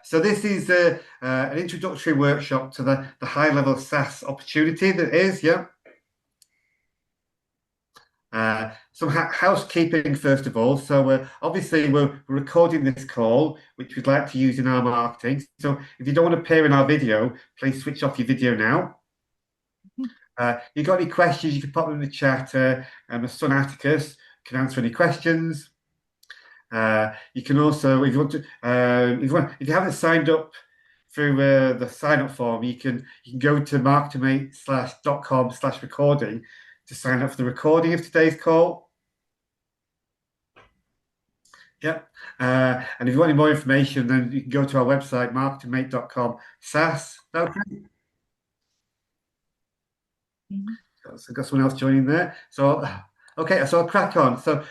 So this is an introductory workshop to the high-level SaaS opportunity that is, yeah. Some housekeeping first of all. So obviously we're recording this call, which we'd like to use in our marketing. So if you don't want to appear in our video, please switch off your video now. You got any questions, you can pop them in the chat. My son Atticus can answer any questions. You can also, if you want to, if you haven't signed up through the sign up form, you can go to MarketerM8.com/recording to sign up for the recording of today's call. Yep. And if you want any more information, then you can go to our website, MarketerM8.com SaaS. Okay. So I've got someone else joining there. So okay, so I'll crack on. So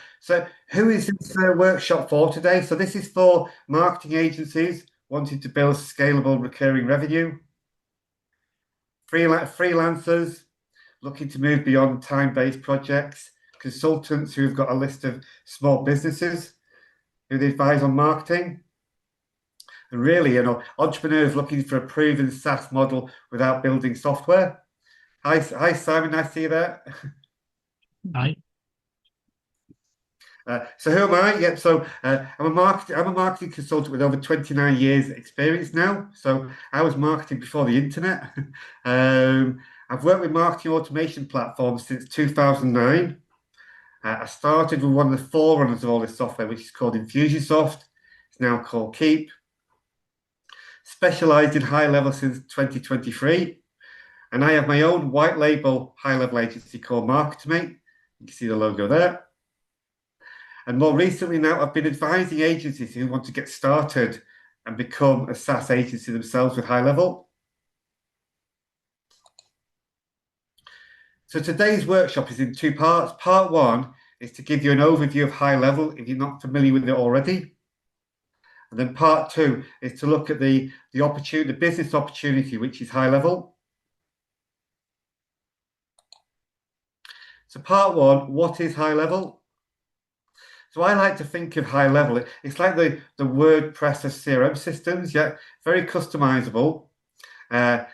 who is this workshop for today? So this is for marketing agencies wanting to build scalable recurring revenue, freelancers looking to move beyond time-based projects, consultants who've got a list of small businesses who they advise on marketing, and really, entrepreneurs looking for a proven SaaS model without building software. Hi Simon, nice to see you there. Hi. So who am I? Yep. So I'm a marketing consultant with over 29 years experience now. So I was marketing before the internet. I've worked with marketing automation platforms since 2009. I started with one of the forerunners of all this software, which is called Infusionsoft. It's now called Keep. Specialized in high level since 2023. And I have my own white label high level agency called MarketerM8. You can see the logo there. And more recently now, I've been advising agencies who want to get started and become a SaaS agency themselves with HighLevel. So today's workshop is in two parts. Part one is to give you an overview of HighLevel if you're not familiar with it already. And then part two is to look at the opportunity, the business opportunity, which is HighLevel. So part one, what is HighLevel? So I like to think of HighLevel. It's like the WordPress of CRM systems, yeah, very customizable. And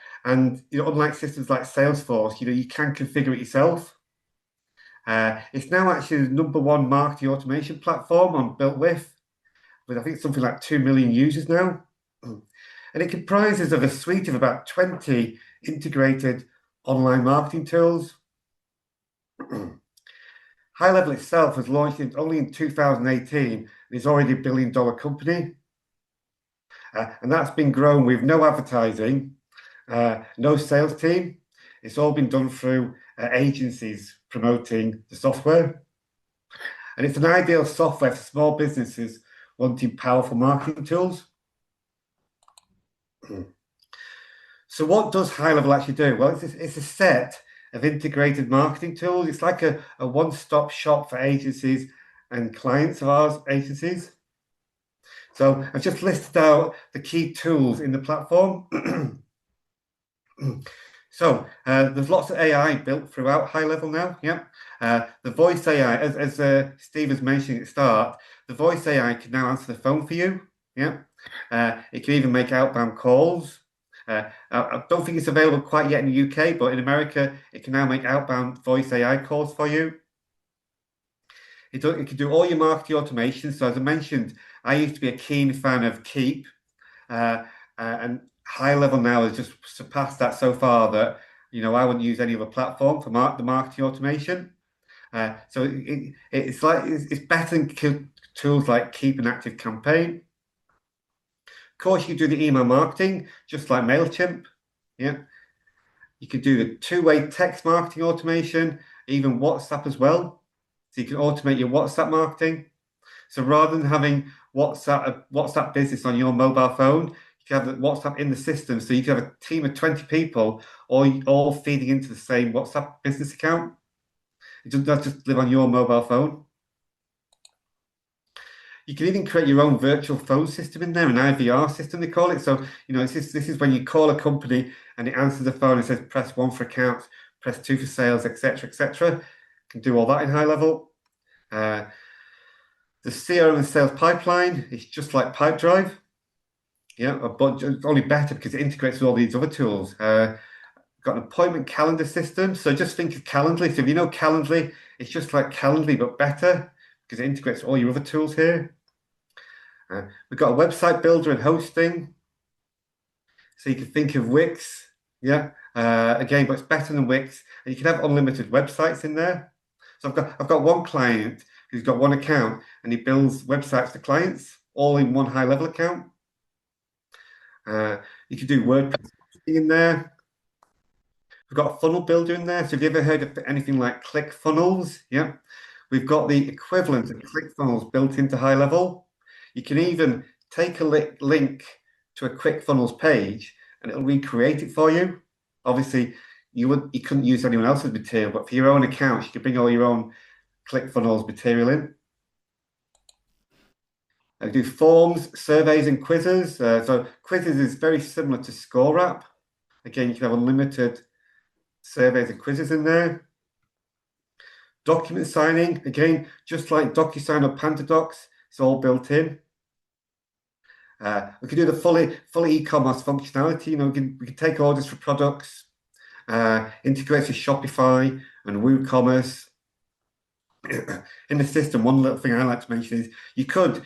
unlike systems like Salesforce, you can configure it yourself. It's now actually the #1 marketing automation platform on Built with I think something like 2 million users now. And it comprises of a suite of about 20 integrated online marketing tools. HighLevel itself was launched only in 2018 and is already a $1 billion company. And that's been grown with no advertising, no sales team. It's all been done through agencies promoting the software. And it's an ideal software for small businesses wanting powerful marketing tools. So what does HighLevel actually do? Well, it's a set of integrated marketing tools. It's like a one-stop shop for agencies and clients of ours agencies. So I've just listed out the key tools in the platform. So there's lots of AI built throughout HighLevel now. Yeah, the voice AI, as Steve was mentioning at the start, the voice AI can now answer the phone for you. Yeah, it can even make outbound calls. I don't think it's available quite yet in the UK, but in America, it can now make outbound voice AI calls for you. It can do all your marketing automation. So as I mentioned, I used to be a keen fan of Keep, and HighLevel now has just surpassed that so far that I wouldn't use any other platform for the marketing automation. So it's better than tools like Keep and Active Campaign. Of course, you can do the email marketing just like MailChimp. Yeah, you can do the two-way text marketing automation, even WhatsApp as well. So you can automate your WhatsApp marketing. So rather than having WhatsApp business on your mobile phone, you can have WhatsApp in the system. So you can have a team of 20 people all feeding into the same WhatsApp business account. It doesn't just live on your mobile phone. You can even create your own virtual phone system in there, an IVR system they call it. So this is when you call a company and it answers the phone and says press 1 for accounts, press 2 for sales, etc., etc. Can do all that in HighLevel. The CRM and sales pipeline is just like Pipedrive. Yeah, but it's only better because it integrates with all these other tools. Got an appointment calendar system. So just think of Calendly. So if you know Calendly, it's just like Calendly, but better because it integrates all your other tools here. We've got a website builder and hosting. So you can think of Wix. Yeah. Again, but it's better than Wix. And you can have unlimited websites in there. So I've got one client who's got one account and he builds websites to clients all in one HighLevel account. You can do WordPress in there. We've got a funnel builder in there. So have you ever heard of anything like ClickFunnels? Yeah. We've got the equivalent of ClickFunnels built into HighLevel. You can even take a link to a ClickFunnels page and it'll recreate it for you. Obviously, you couldn't use anyone else's material, but for your own accounts, you can bring all your own ClickFunnels material in. I do forms, surveys, and quizzes. So quizzes is very similar to ScoreApp. Again, you can have unlimited surveys and quizzes in there. Document signing, again, just like DocuSign or PandaDocs, it's all built in. We can do the fully e-commerce functionality. You know, we can take orders for products, integrate with Shopify and WooCommerce. In the system, one little thing I like to mention is you could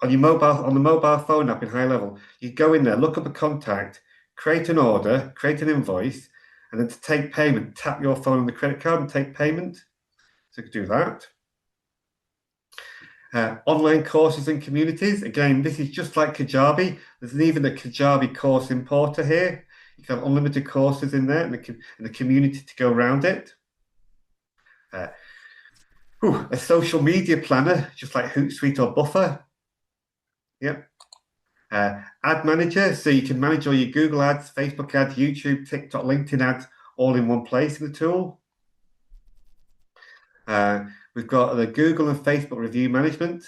on the mobile phone app in HighLevel, you go in there, look up a contact, create an order, create an invoice, and then to take payment, tap your phone on the credit card and take payment. So you could do that. Online courses and communities. Again, this is just like Kajabi. There's even a Kajabi course importer here. You can have unlimited courses in there and the community to go around it. A social media planner, just like Hootsuite or Buffer. Yep. Ad manager, so you can manage all your Google ads, Facebook ads, YouTube, TikTok, LinkedIn ads, all in one place in the tool. We've got the Google and Facebook review management.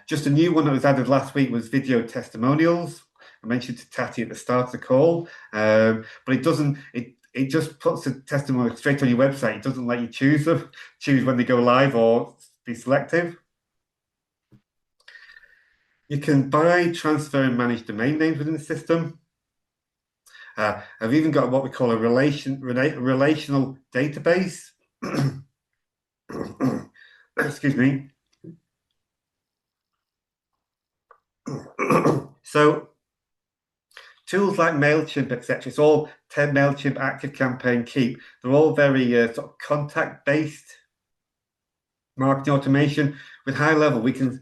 Just a new one that was added last week was video testimonials. I mentioned to Tati at the start of the call, but it doesn't. It just puts the testimonial straight on your website. It doesn't let you choose when they go live or be selective. You can buy, transfer, and manage domain names within the system. I've even got what we call a relational database. Excuse me. So tools like MailChimp, etc. It's all MailChimp, ActiveCampaign, Keep. They're all very sort of contact-based marketing automation. With HighLevel, we can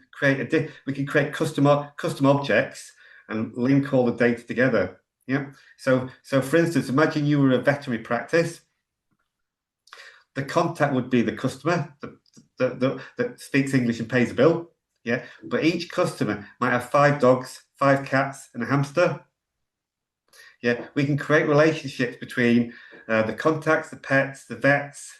create custom objects and link all the data together. Yeah. So for instance, imagine you were a veterinary practice. The contact would be the customer that speaks English and pays a bill. Yeah. But each customer might have 5 dogs, 5 cats, and a hamster. Yeah. We can create relationships between the contacts, the pets, the vets.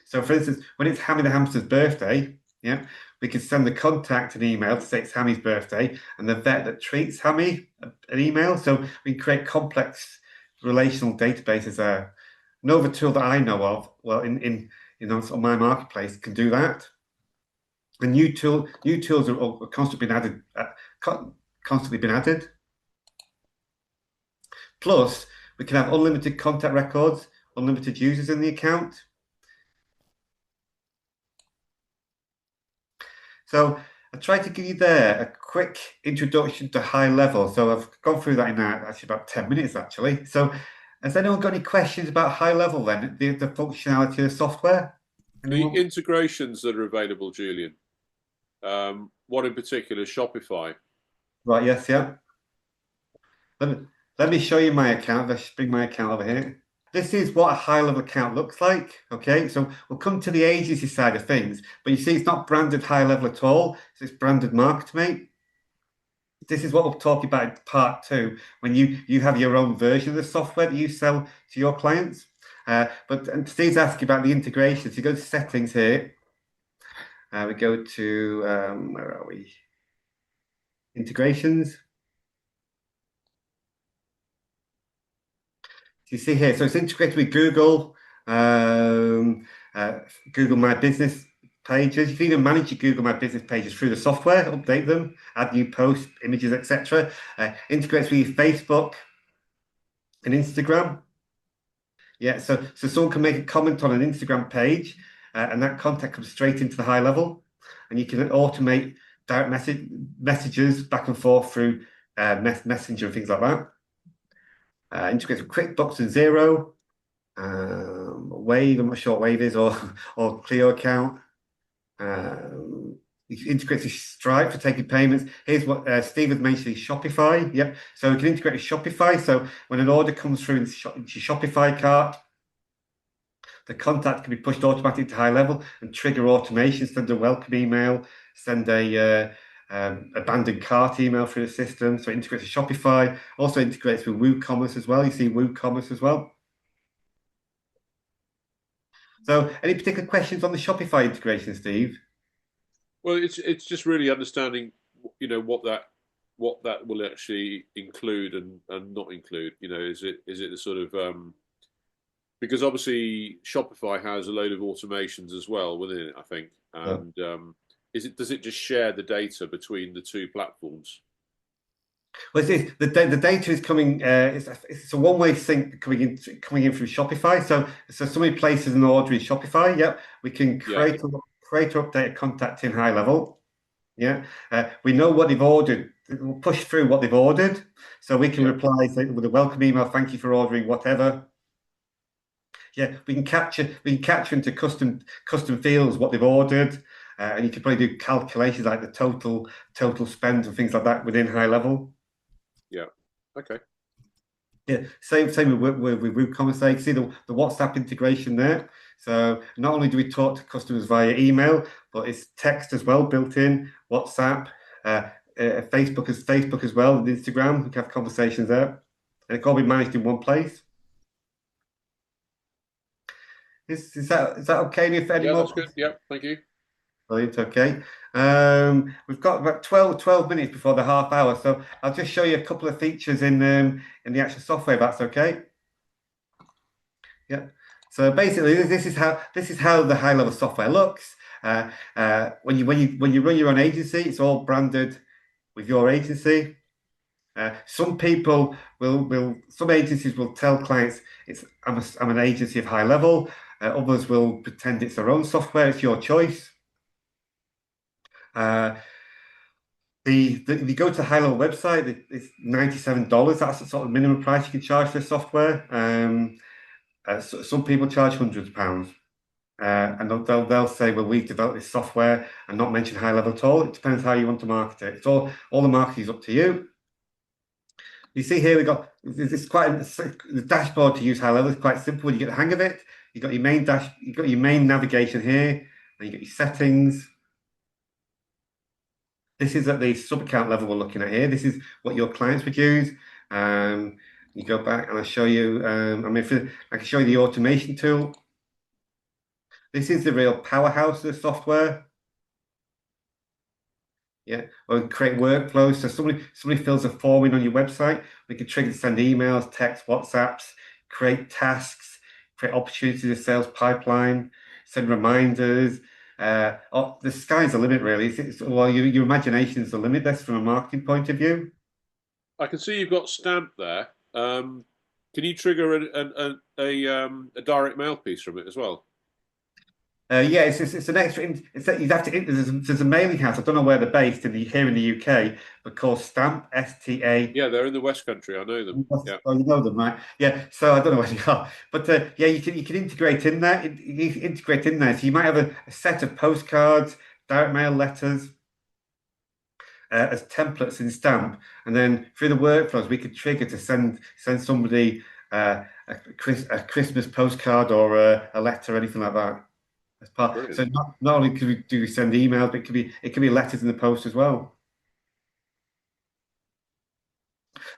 So for instance, when it's Hammy the hamster's birthday, yeah, we can send the contact an email to say it's Hammy's birthday, and the vet that treats Hammy an email. So we can create complex relational databases there. No other tool that I know of, well, in on my marketplace can do that. And new tools are constantly been added, constantly been added. Plus, we can have unlimited contact records, unlimited users in the account. So I tried to give you there a quick introduction to HighLevel. So I've gone through that in actually about 10 minutes, actually. So has anyone got any questions about HighLevel then, the functionality of the software? The integrations that are available, Julian, what in particular, Shopify? Right, yes, yeah. Let me show you my account. Let's bring my account over here. This is what a HighLevel account looks like. Okay, so we'll come to the agency side of things, but you see it's not branded HighLevel at all. So it's branded MarketerM8. This is what we'll talk about in part 2, when you have your own version of the software that you sell to your clients. But Steve's asking about the integration. So you go to settings here. We go to, where are we? Integrations. You see here, so it's integrated with Google, Google My Business pages. You can even manage your Google My Business pages through the software, update them, add new posts, images, etc. Integrates with your Facebook and Instagram. Yeah, so someone can make a comment on an Instagram page, and that content comes straight into the HighLevel, and you can automate direct messages back and forth through Messenger and things like that. Integrates with QuickBooks and Xero, Wave. I'm not sure what Wave is, or Clio account. It integrates with Stripe for taking payments. Here's what Steve was mentioning: Shopify. Yep. So we can integrate with Shopify. So when an order comes through into your Shopify cart, the contact can be pushed automatically to HighLevel and trigger automation. Send a welcome email. Send a abandoned cart email through the system. So it integrates with Shopify. Also integrates with WooCommerce as well. You see WooCommerce as well. So any particular questions on the Shopify integration, Steve? Well, it's just really understanding, what that will actually include and not include. Is it the sort of because obviously Shopify has a load of automations as well within it, I think. And does it just share the data between the two platforms? Well, the data is coming. It's a one-way sync coming in through Shopify. So somebody places an order in Shopify. Yep, we can create or update a contact in HighLevel. Yeah, we know what they've ordered. We'll push through what they've ordered, so we can reply with a welcome email. Thank you for ordering whatever. Yeah, we can capture into custom fields what they've ordered, and you can probably do calculations like the total spend and things like that within HighLevel. Yeah. Okay. Yeah, same with WooCommerce. You can see the WhatsApp integration there. So not only do we talk to customers via email, but it's text as well built in. WhatsApp, Facebook as well, and Instagram. We can have conversations there, and it can all be managed in one place. Is that okay? If any more? That's good. Yeah, thank you. Brilliant. Okay. We've got about 12 minutes before the half hour, so I'll just show you a couple of features in the actual software, if that's okay. Yeah. So basically, this is how the HighLevel software looks. When you run your own agency, it's all branded with your agency. Some agencies will tell clients I'm an agency of HighLevel. Others will pretend it's their own software. It's your choice. If you go to the HighLevel website, it's $97. That's the sort of minimum price you can charge for software. Some people charge hundreds of pounds, and they'll say, "Well, we've developed this software," and not mention HighLevel at all. It depends how you want to market it. It's all the marketing is up to you. You see here we got the dashboard to use HighLevel is quite simple. When you get the hang of it, you got your main navigation here, and you got your settings. This is at the sub-account level we're looking at here. This is what your clients would use. You go back and I'll show you, I can show you the automation tool. This is the real powerhouse of the software. Yeah, or create workflows. So somebody fills a form in on your website. We can trigger to send emails, text, WhatsApps, create tasks, create opportunities in the sales pipeline, send reminders. The sky's the limit, really. Your imagination is the limit. That's from a marketing point of view. I can see you've got Stamp there. Can you trigger a direct mail piece from it as well? Yeah, it's an extra. You'd have to. There's a mailing house. I don't know where they're based here in the UK, but called Stamp, STA. Yeah, they're in the West Country. I know them. Yeah. Oh, you know them, right? Yeah. So I don't know where they are, but yeah, you can integrate in there. You can integrate in there. So you might have a set of postcards, direct mail letters as templates in Stamp, and then through the workflows, we could trigger to send somebody a Christmas postcard or a letter, or anything like that. So not only do we send emails, but it could be letters in the post as well.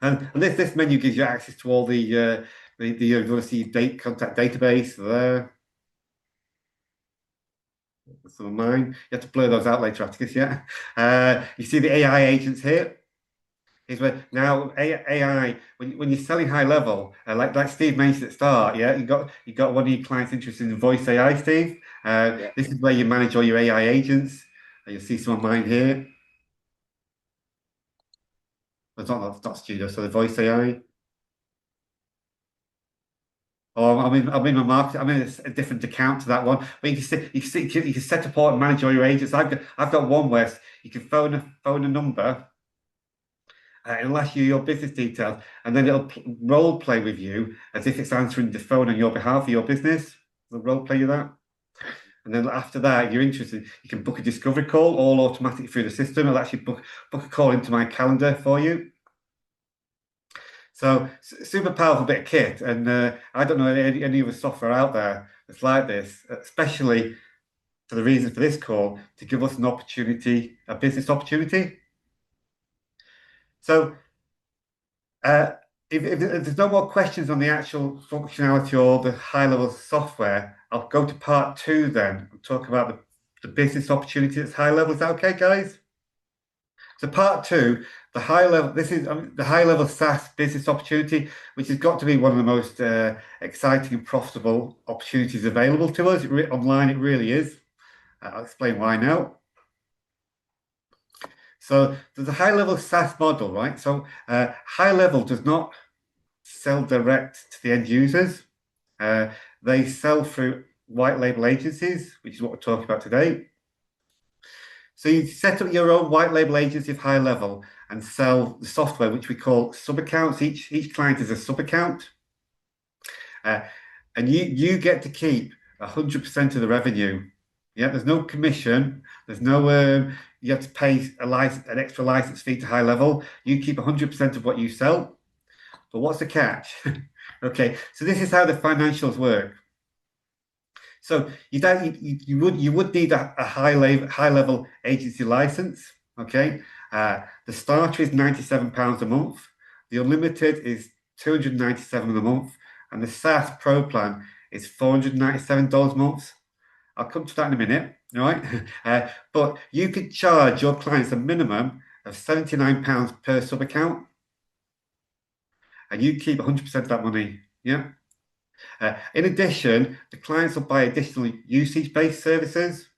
And this menu gives you access to all the university contact database there. Some of mine. You have to blur those out later, Atticus. Yeah. You see the AI agents here. Is where now AI when you're selling HighLevel, like Steve mentioned at the start, yeah, you got one of your clients interested in voice AI, Steve. This is where you manage all your AI agents. You'll see some of mine here. It's not Studio, so the voice AI. Oh, I'm in my market. I'm in a different account to that one. But you can set up and manage all your agents. I've got one where you can phone a number. It'll ask you your business details, and then it'll role play with you as if it's answering the phone on your behalf for your business. It'll role play you that. And then after that, if you're interested, you can book a discovery call all automatically through the system. It'll actually book a call into my calendar for you. So super powerful bit of kit, and I don't know any other software out there that's like this, especially for the reason for this call, to give us an opportunity, a business opportunity. So if there's no more questions on the actual functionality or the high-level software, I'll go to part 2 then and talk about the business opportunity that's high level. Is that okay, guys? So part 2, the high level. This is the high-level SaaS business opportunity, which has got to be one of the most exciting and profitable opportunities available to us online. It really is. I'll explain why now. So there's a high-level SaaS model, right? So high-level does not sell direct to the end users. They sell through white label agencies, which is what we're talking about today. So you set up your own white label agency of high level and sell the software, which we call sub accounts. Each client is a sub account, and you get to keep 100% of the revenue. Yeah, there's no commission. There's no you have to pay an extra license fee to high level. You keep 100% of what you sell. But what's the catch? Okay, so this is how the financials work. So you would need a high level agency license. Okay, the starter is £97 a month. The unlimited is $297 a month, and the SaaS Pro plan is $497 a month. I'll come to that in a minute. All right, but you could charge your clients a minimum of £79 per sub account, and you keep 100% of that money. Yeah. In addition, the clients will buy additional usage-based services.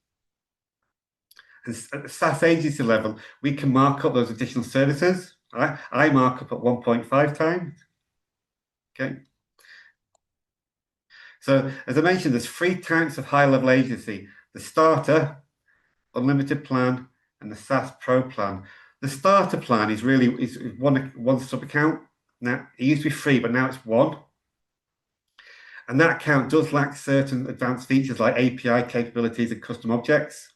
And at the SaaS agency level, we can mark up those additional services. I mark up at 1.5 times. Okay. So as I mentioned, there's 3 types of high-level agency: the starter, unlimited plan, and the SaaS Pro plan. The starter plan is really one sub account. Now it used to be free, but now it's 1. And that account does lack certain advanced features like API capabilities and custom objects.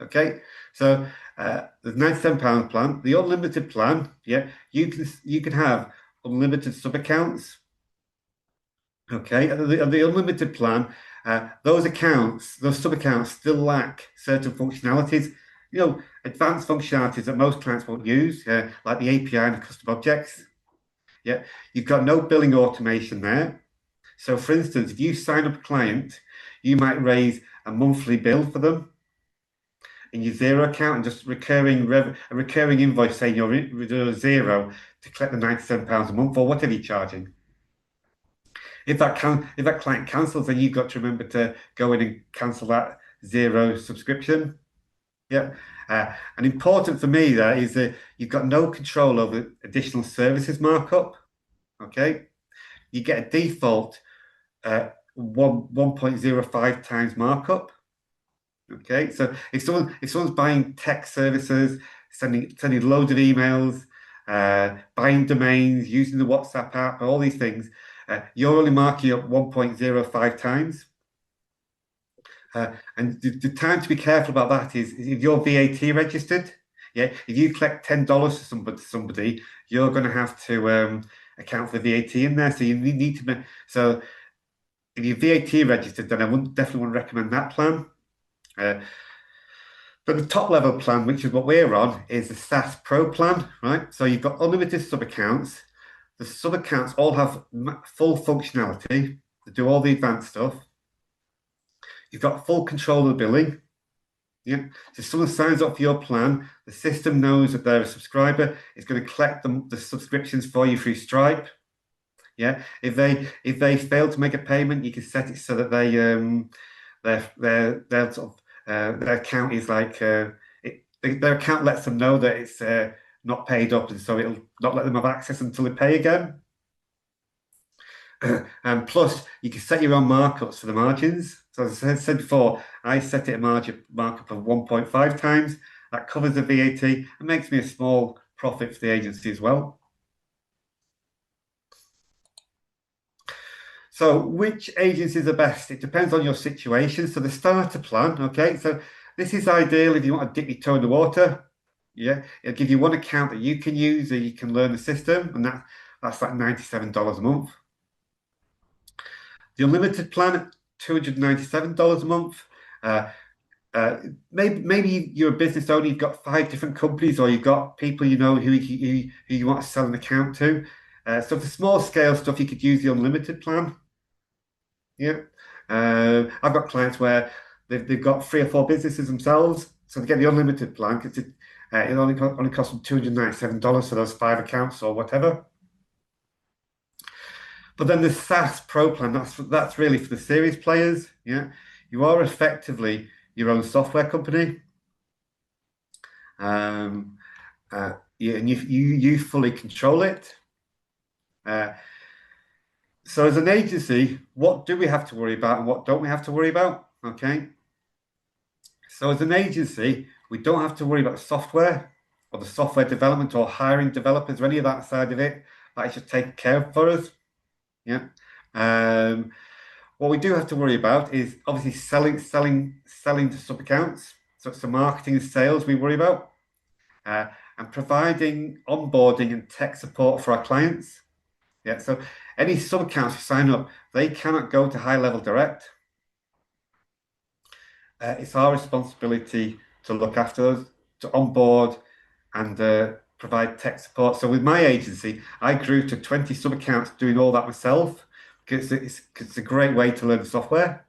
Okay, so the £97 plan, the unlimited plan, yeah, you can have unlimited sub accounts. Okay, the unlimited plan, those sub accounts still lack certain functionalities, advanced functionalities that most clients won't use, like the API and the custom objects. Yeah, you've got no billing automation there. So, for instance, if you sign up a client, you might raise a monthly bill for them in your Xero account and just a recurring invoice saying you're Xero to collect the £97 a month or whatever you're charging. If that client cancels, then you've got to remember to go in and cancel that Xero subscription. Yeah, and important for me there is that you've got no control over additional services markup. Okay, you get a default 1.05 times markup. Okay, so if someone's buying tech services, sending loads of emails, buying domains, using the WhatsApp app, all these things, you're only marking up 1.05 times. And the time to be careful about that is if you're VAT registered. Yeah, if you collect $10 to somebody, you're going to have to account for the VAT in there. So you need to. So if you're VAT registered, then I definitely want to recommend that plan. But the top level plan, which is what we're on, is the SaaS Pro plan, right? So you've got unlimited sub accounts. The sub accounts all have full functionality to do all the advanced stuff. You've got full control of the billing. Yeah. So if someone signs up for your plan, the system knows that they're a subscriber. It's going to collect the subscriptions for you through Stripe. Yeah. If they fail to make a payment, you can set it so that their sort of their account is like their account lets them know that it's not paid up, and so it'll not let them have access until they pay again. And plus, you can set your own markups for the margins. So as I said before, I set it a markup of 1.5 times. That covers the VAT and makes me a small profit for the agency as well. So which agencies are best? It depends on your situation. So the starter plan, okay, so this is ideal if you want to dip your toe in the water. Yeah, it'll give you one account that you can use, or you can learn the system, and that's like $97 a month. The unlimited plan at $297 a month. Maybe you're a business owner, you've got 5 different companies, or you've got people you know who you want to sell an account to. So for small scale stuff, you could use the unlimited plan. Yeah. I've got clients where they've got 3 or 4 businesses themselves, so they get the unlimited plan because it only costs them $297 for those 5 accounts or whatever. But then the SaaS Pro plan, that's really for the serious players. Yeah, you are effectively your own software company, and you fully control it. So as an agency, what do we have to worry about and what don't we have to worry about? Okay. So as an agency, we don't have to worry about the software or the software development or hiring developers or any of that side of it. That is just taken care of for us. Yeah. What we do have to worry about is obviously selling to sub accounts. So it's the marketing and sales we worry about, and providing onboarding and tech support for our clients. Yeah. So any sub accounts who sign up, they cannot go to HighLevel direct. It's our responsibility to look after those, to onboard and provide tech support. So with my agency, I grew to 20 sub accounts doing all that myself because it's a great way to learn software.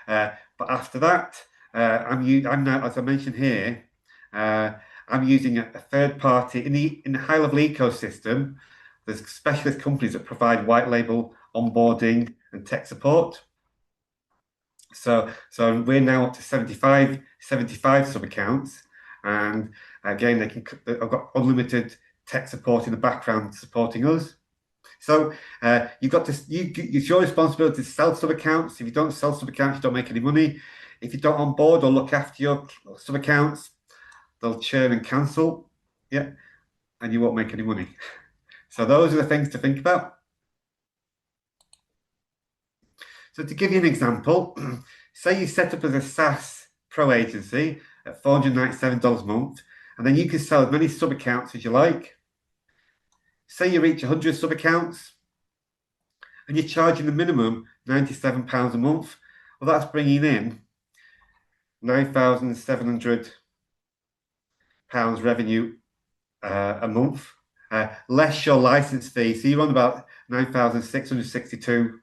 But after that, I'm now, as I mentioned here, I'm using a third party in the HighLevel ecosystem. There's specialist companies that provide white label onboarding and tech support. So we're now up to 75 sub accounts, and again I've got unlimited tech support in the background supporting us. So it's your responsibility to sell sub accounts. If you don't sell sub accounts, you don't make any money. If you don't onboard or look after your sub accounts, they'll churn and cancel. Yeah, and you won't make any money. So those are the things to think about. So to give you an example, say you set up as a SaaS Pro agency at $497 a month, and then you can sell as many sub accounts as you like. Say you reach 100 sub accounts, and you're charging the minimum £97 a month. Well, that's bringing in £9,700 revenue a month, less your license fee. So you're on about 9,662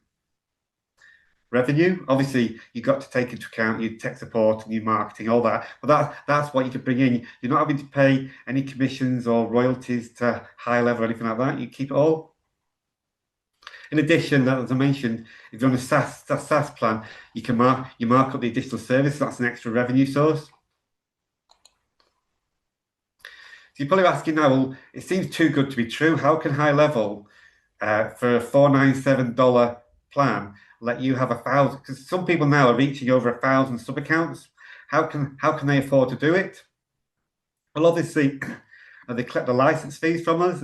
revenue. Obviously, you've got to take into account your tech support and your marketing, all that. But that's what you can bring in. You're not having to pay any commissions or royalties to HighLevel or anything like that. You keep it all. In addition, as I mentioned, if you're on a SaaS plan, you mark up the additional service. That's an extra revenue source. So you're probably asking now, well, it seems too good to be true. How can HighLevel, for a $497 plan, let you have 1,000? Because some people now are reaching over 1,000 sub accounts. How can they afford to do it? Well, obviously, they collect the license fees from us.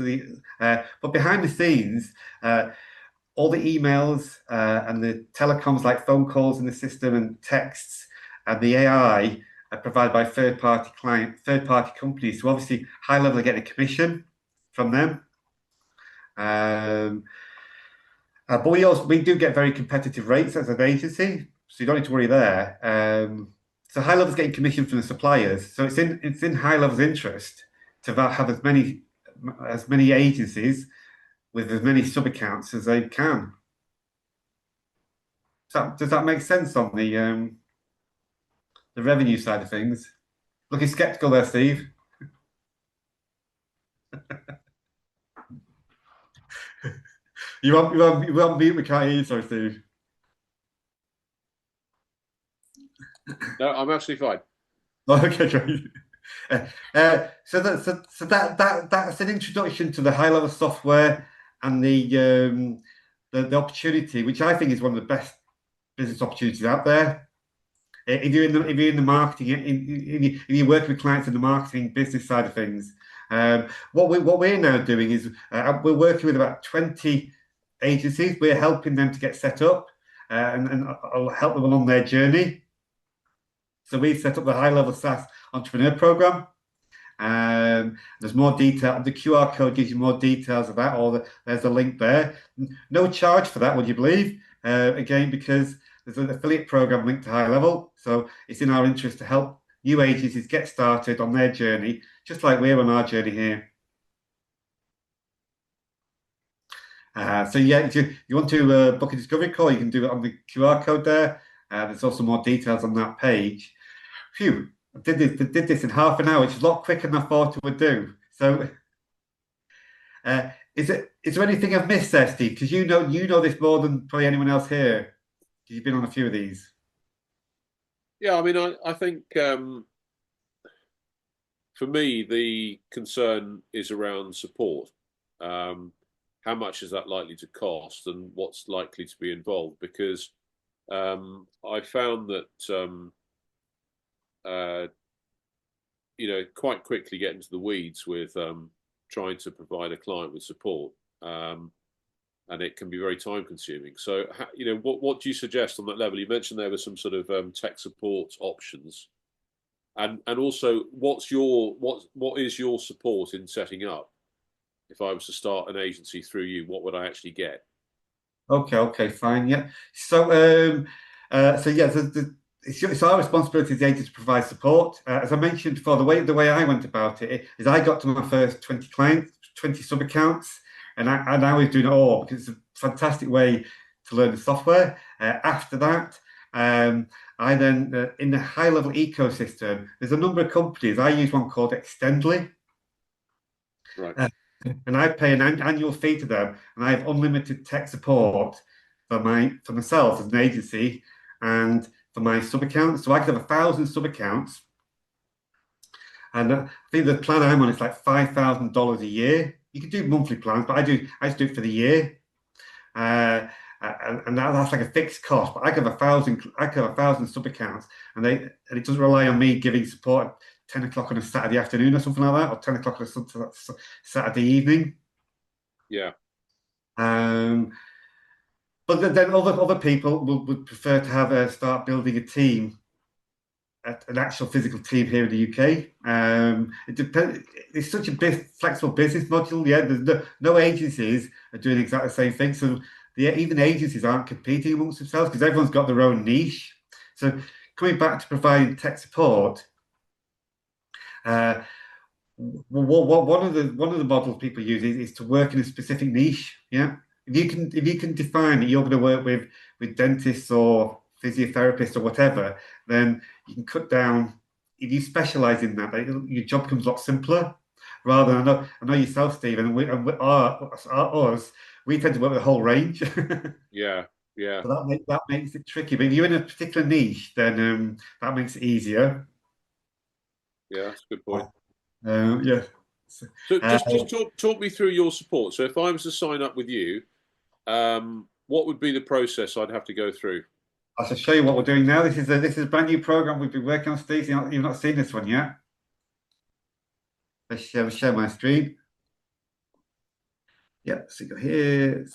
But behind the scenes, all the emails and the telecoms, like phone calls in the system and texts, and the AI are provided by third-party companies. So obviously, HighLevel are getting a commission from them. But we do get very competitive rates as an agency, so you don't need to worry there. So HighLevel's getting commission from the suppliers, so it's in HighLevel's interest to have as many agencies with as many sub accounts as they can. So does that make sense on the revenue side of things? Looking skeptical there, Steve. You won't mute. We can't hear you, sorry, Steve. No, I'm absolutely fine. Okay, great. That's an introduction to the high-level software and the opportunity, which I think is one of the best business opportunities out there. If you're in the marketing, if you're working with clients in the marketing business side of things, what we're now doing is we're working with about 20 agencies. We're helping them to get set up and I'll help them along their journey. So we've set up the HighLevel SaaS Entrepreneur Program. There's more detail. The QR code gives you more details of that, or there's a link there. No charge for that, would you believe? Again, because there's an affiliate program linked to HighLevel, so it's in our interest to help new agencies get started on their journey, just like we're on our journey here. So yeah, if you want to book a discovery call, you can do it on the QR code there. There's also more details on that page. Phew, I did this in half an hour, which is a lot quicker than I thought it would do. So, is there anything I've missed there, Steve? Because you know this more than probably anyone else here. You've been on a few of these. Yeah, I mean, I think for me the concern is around support. How much is that likely to cost, and what's likely to be involved? Because I found that quite quickly get into the weeds with trying to provide a client with support, and it can be very time consuming. So, what do you suggest on that level? You mentioned there were some sort of tech support options, and also what is your support in setting up? If I was to start an agency through you, what would I actually get? Okay, fine, yeah. So, yeah, it's our responsibility as agents to provide support. As I mentioned before, the way I went about it is I got to my first 20 clients, 20 sub accounts, and I was doing it all because it's a fantastic way to learn the software. After that, I then in the HighLevel ecosystem, there's a number of companies. I use one called Extendly. Right. And I pay an annual fee to them, and I have unlimited tech support for myself as an agency and for my sub accounts. So I could have 1,000 sub accounts, and I think the plan I'm on is like $5,000 a year. You can do monthly plans, but I just do it for the year, and that's like a fixed cost. But I could have 1,000 sub accounts, and it doesn't rely on me giving support 10 o'clock on a Saturday afternoon or something like that, or 10 o'clock on a Saturday evening. Yeah. But then other people would prefer to have start building a team, an actual physical team here in the UK. It depends. It's such a flexible business model. Yeah, there's no agencies are doing exactly the same thing. So even agencies aren't competing amongst themselves because everyone's got their own niche. So coming back to providing tech support. One of the models people use is to work in a specific niche. Yeah, if you can define that you're going to work with dentists or physiotherapists or whatever, then you can cut down. If you specialize in that, your job becomes a lot simpler. Rather than I know yourself, Stephen, us, we tend to work with a whole range. Yeah. So that makes it tricky. But if you're in a particular niche, then that makes it easier. Yeah, that's a good point. Yeah. So just talk me through your support. So if I was to sign up with you, what would be the process I'd have to go through? I shall show you what we're doing now. This is a brand new program we've been working on, Steve. You've not seen this one yet. Let's share my screen. Yeah, so you go here.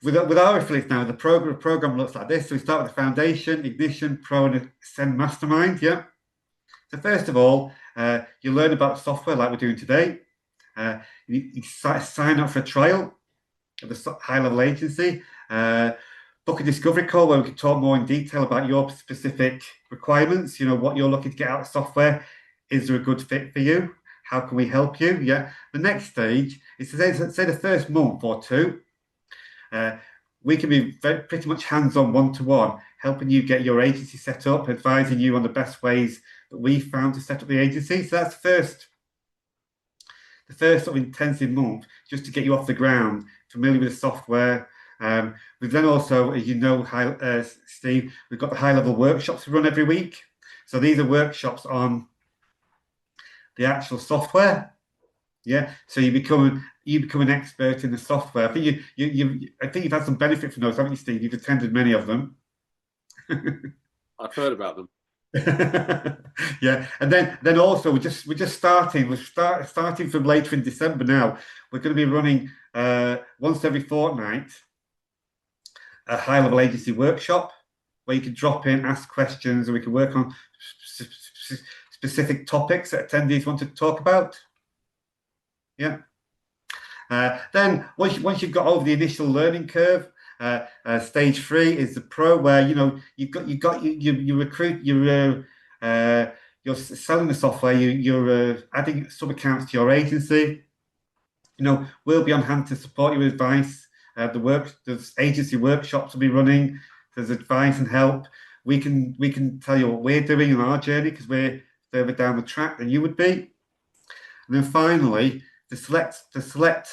With our affiliates now, the program looks like this. So we start with the foundation, ignition, pro, and ascend mastermind. Yeah. So first of all, you learn about software like we're doing today. You sign up for a trial of the HighLevel agency. Book a discovery call where we can talk more in detail about your specific requirements. You know what you're looking to get out of software. Is there a good fit for you? How can we help you? Yeah. The next stage is to say the first month or two. We can be pretty much hands-on, one-to-one, helping you get your agency set up, advising you on the best ways that we found to set up the agency. So that's the first sort of intensive month, just to get you off the ground, familiar with the software, We've then also, as you know, Steve, we've got the high-level workshops we run every week. So these are workshops on the actual software. Yeah, so you become an expert in the software. I think I think you've had some benefit from those, haven't you, Steve? You've attended many of them. I've heard about them. Yeah, and then also we're just starting. Starting from later in December now. We're going to be running once every fortnight a high-level agency workshop where you can drop in, ask questions, and we can work on specific topics that attendees want to talk about. Yeah. Then once you've got over the initial learning curve, stage 3 is the pro, where you recruit, you're selling the software, you're adding sub accounts to your agency. We'll be on hand to support you with advice. There's agency workshops will be running. There's advice and help. We can tell you what we're doing on our journey because we're further down the track than you would be. And then finally, the select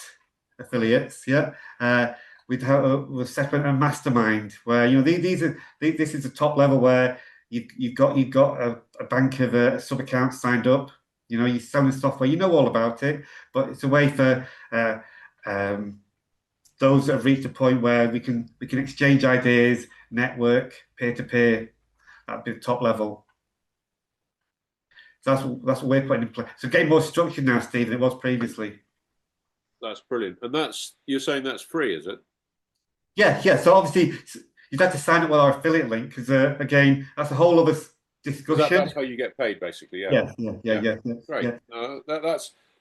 affiliates, we'll set up a mastermind where this is the top level where you've got a bank of sub accounts signed up. You're selling software, all about it, but it's a way for those that have reached a point where we can exchange ideas, network, peer to peer. That'd be the top level. So that's what we're putting in place. So getting more structured now, Steve, than it was previously. That's brilliant. And you're saying that's free, is it? Yeah. So obviously you'd have to sign up with our affiliate link because again, that's a whole other discussion. That's how you get paid, basically. Yeah. Yeah. Great.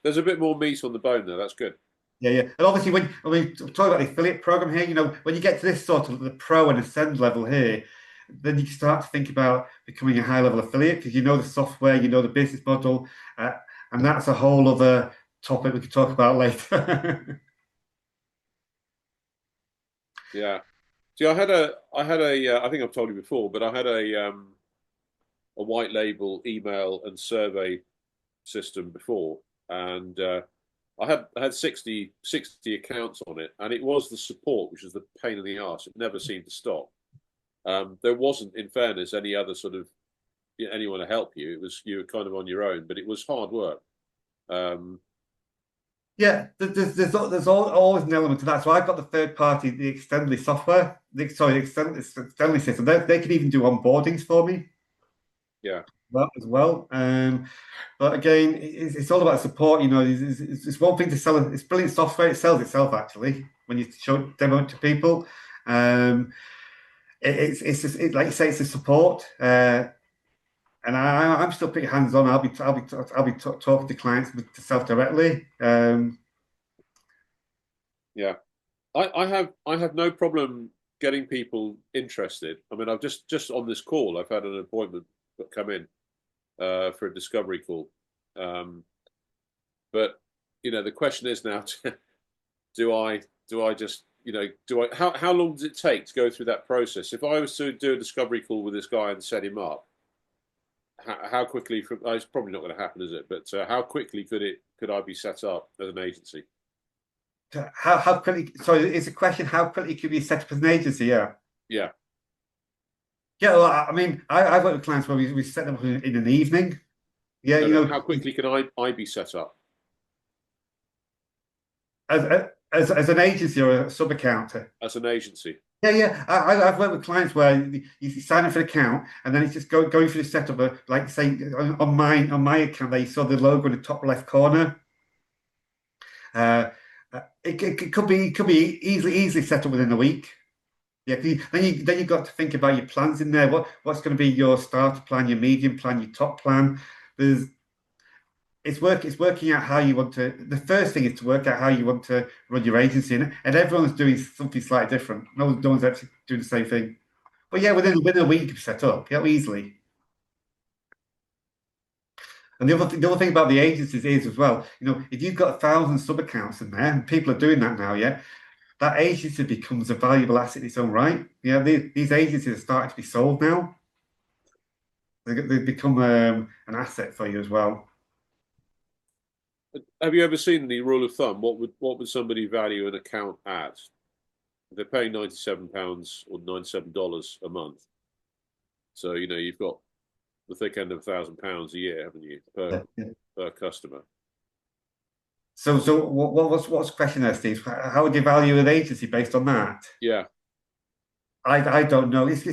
There's a bit more meat on the bone there. That's good. Yeah. And obviously when we talk about the affiliate program here, when you get to this sort of the pro and ascend level here, then you start to think about becoming a high-level affiliate because you know the software, you know the business model, and that's a whole other topic we could talk about later. Yeah. See, I had a, I think I've told you before, but I had a white label email and survey system before, and I had 60 accounts on it, and it was the support, which was the pain in the arse. It never seemed to stop. There wasn't, in fairness, any other sort of anyone to help you. You were kind of on your own, but it was hard work. Yeah, there's always an element to that. So I've got the third party, the Extendly software, the Extendly system. They can even do onboardings for me. Yeah. As well. But again, it's all about support. It's one thing to sell. It's brilliant software. It sells itself actually when you demo it to people. It's like you say, it's a support. And I'm still pretty hands on. I'll be talking to clients to self directly. Yeah, I have no problem getting people interested. I mean, I've just on this call, I've had an appointment come in for a discovery call. But the question is now, do I just how long does it take to go through that process? If I was to do a discovery call with this guy and set him up, how quickly? It's probably not going to happen, is it? But how quickly could I be set up as an agency? How quickly? Sorry, is the question how quickly could you set up as an agency? Yeah. Yeah. Yeah. Well, I mean, I've worked with clients where we set them up in an evening. Yeah. How quickly can I be set up as an agency or a sub account? As an agency. Yeah. I've worked with clients where you sign up for an account and then it's just going through the setup. Like say on my account, they saw the logo in the top left corner. It could be easily set up within a week. Yeah, then you've got to think about your plans in there. What's going to be your starter plan, your medium plan, your top plan? It's working out how you want to. The first thing is to work out how you want to run your agency, and everyone's doing something slightly different. No one's actually doing the same thing. But yeah, within a week you can set up, easily. And the other thing about the agencies is as well, if you've got 1,000 sub accounts in there, and people are doing that now, that agency becomes a valuable asset in its own right. These agencies are starting to be sold now. They become an asset for you as well. Have you ever seen the rule of thumb? What would somebody value an account at? they're paying £97 or $97 a month. So you've got the thick end of £1,000 a year, haven't you, per customer? So what's the question there, Steve? How would you value an agency based on that? Yeah. I don't know. It's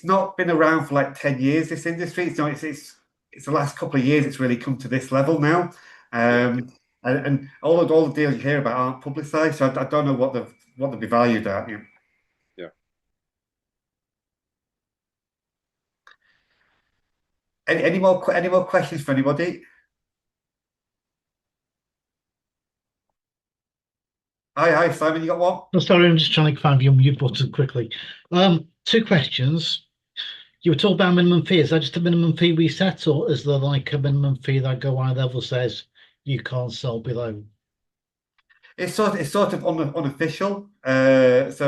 not been around for like 10 years, this industry. It's the last couple of years it's really come to this level now. And all the deals you hear about aren't publicized, so I don't know what they'll be valued at. Yeah. Yeah. Any more questions for anybody? Hi, Simon, you got one? No, sorry, I'm just trying to find your mute button quickly. Two questions. You were talking about minimum fee. Is that just a minimum fee we set, or is there like a minimum fee that Go HighLevel says you can't sell below? It's sort of unofficial. If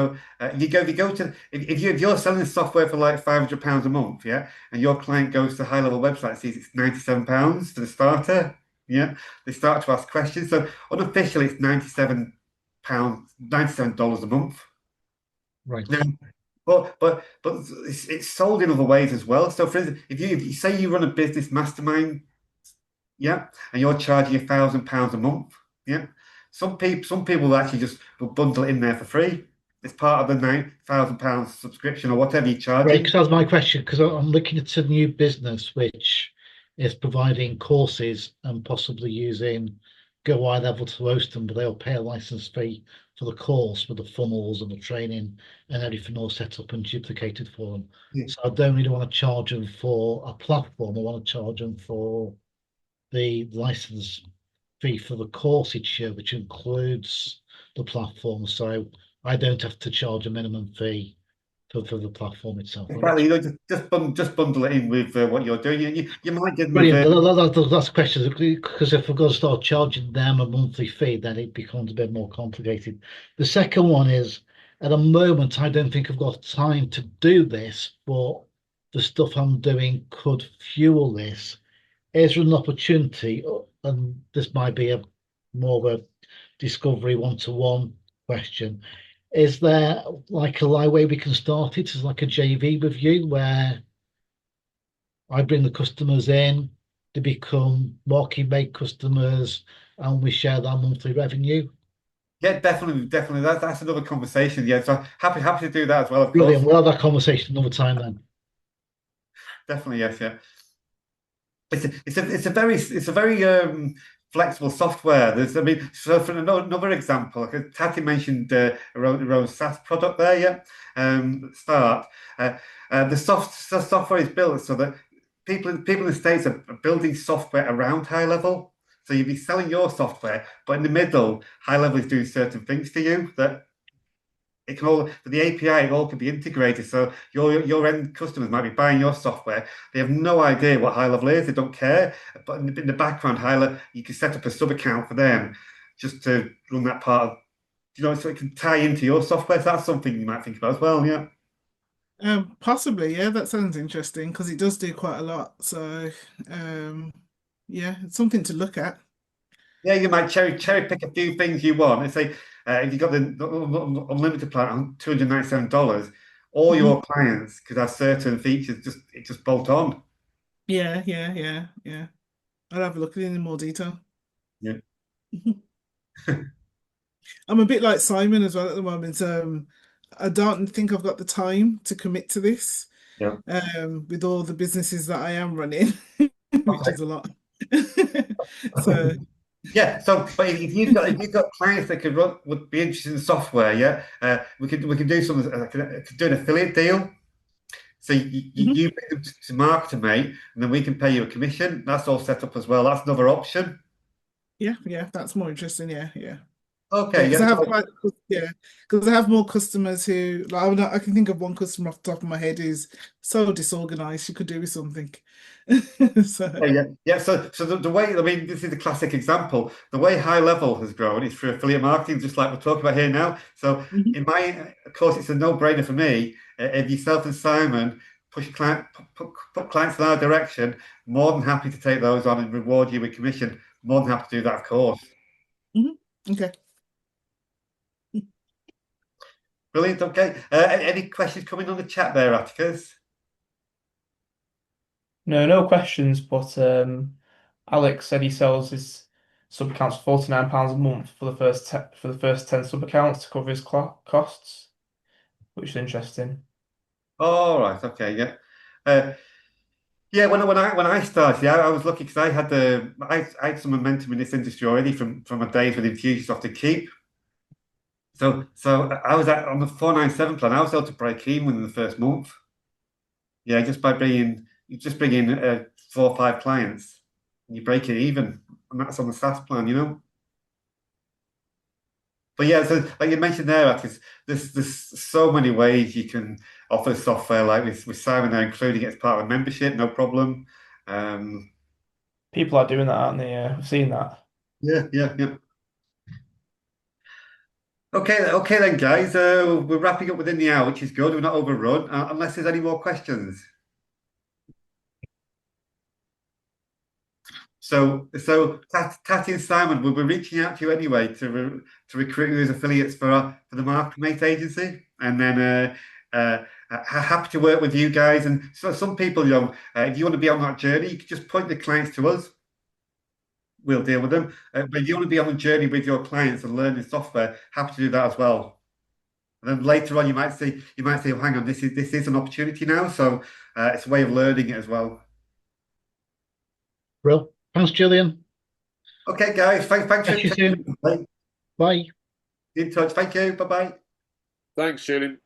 you're selling software for like £500 a month, yeah, and your client goes to HighLevel website and sees it's £97 for the starter, yeah, they start to ask questions. So unofficially, it's $97 a month. Right. Yeah. But it's sold in other ways as well. So for instance, if you say you run a business mastermind, yeah, and you're charging £1,000 a month, yeah. Some people will actually just will bundle it in there for free. It's part of the £9,000 subscription or whatever you're Right, charging. because that's my question, because I'm looking at a new business which is providing courses and possibly using Go HighLevel to host them, but they'll pay a license fee for the course, for the funnels and the training and everything all set up and duplicated for them. Yeah. So I don't really want to charge them for a platform. I want to charge them for the license fee for the course each year, which includes the platform. So I don't have to charge a minimum fee for the platform itself. Exactly, just bundle it in with what you're doing. You might get Brilliant. with That's the question, because if we're going to start charging them a monthly fee, then it becomes a bit more complicated. The second one is, at the moment, I don't think I've got time to do this, but the stuff I'm doing could fuel this. Is there an opportunity, and this might be a more of a discovery one-to-one question, is there like a live way we can start it as like a JV with you where I bring the customers in, they become MarketerM8 customers, and we share that monthly revenue? yeah, definitely. That's another conversation. Yeah, so happy to do that as well, of course. Brilliant. We'll have that conversation another time then. Definitely, yes, yeah. It's a very flexible software. So for another example, like Tati mentioned her own SaaS product there, yeah. At the start, the software is built so that people in the States are building software around HighLevel. So you'd be selling your software, but in the middle, HighLevel is doing certain things to you that it can all the API, it all can be integrated. So your end customers might be buying your software. They have no idea what HighLevel is. They don't care. But in the background, HighLevel, you can set up a sub account for them just to run that part of, so it can tie into your software. So that's something you might think about as well. Yeah. Possibly, yeah, that sounds interesting because it does do quite a lot. So, yeah, it's something to look at. Yeah, you might cherry pick a few things you want. And say if you got the unlimited plan on $297, all your clients could have certain features just bolt on. Yeah. I'll have a look at it in more detail. Yeah. I'm a bit like Simon as well at the moment. I don't think I've got the time to commit to this. Yeah. With all the businesses that I am running, which is a lot. So Yeah, but if you've got clients that would be interested in software, yeah, we could do something could do an affiliate deal. So you pay them to MarketerM8, and then we can pay you a commission. That's all set up as well. That's another option. yeah, that's more interesting. Yeah. Okay, Because yeah. because I have more customers who like I can think of one customer off the top of my head who's so disorganized. She could do with something. So Yeah. So the way, this is a classic example. The way HighLevel has grown is through affiliate marketing, just like we're talking about here now. So of course, it's a no-brainer for me. If yourself and Simon put clients in our direction, more than happy to take those on and reward you with commission. More than happy to do that, of course. Okay. Brilliant. Okay. Any questions coming on the chat there, Atticus? No questions, but Alex said he sells his sub accounts for £49 a month for the first 10 sub accounts to cover his costs, which is interesting. All right. Okay. Yeah. Yeah. When I started, yeah, I was lucky because I had some momentum in this industry already from my days with Infusionsoft to Keep. So I was on the 497 plan. I was able to break even within the first month. Yeah, just by bringing 4 or 5 clients, and you break it even, and that's on the SaaS plan, you know. But yeah, so like you mentioned there, Atticus, there's so many ways you can offer software like with Simon there, including it as part of a membership, no problem. People are doing that, aren't they? I've seen that. Yeah. Okay then, guys. We're wrapping up within the hour, which is good. We're not overrun, unless there's any more questions. So Tati and Simon, we'll be reaching out to you anyway to recruit you as affiliates for the MarketerM8 agency, and then happy to work with you guys. And so some people, if you want to be on that journey, you can just point the clients to us. We'll deal with them. But if you want to be on the journey with your clients and learn the software, happy to do that as well. And then later on, you might say, oh, hang on, this is an opportunity now. So it's a way of learning it as well. Well, thanks, Julian. Okay, guys. Thanks for Catch you soon. Bye. Bye. In touch. Thank you. Bye bye. Thanks, Julian.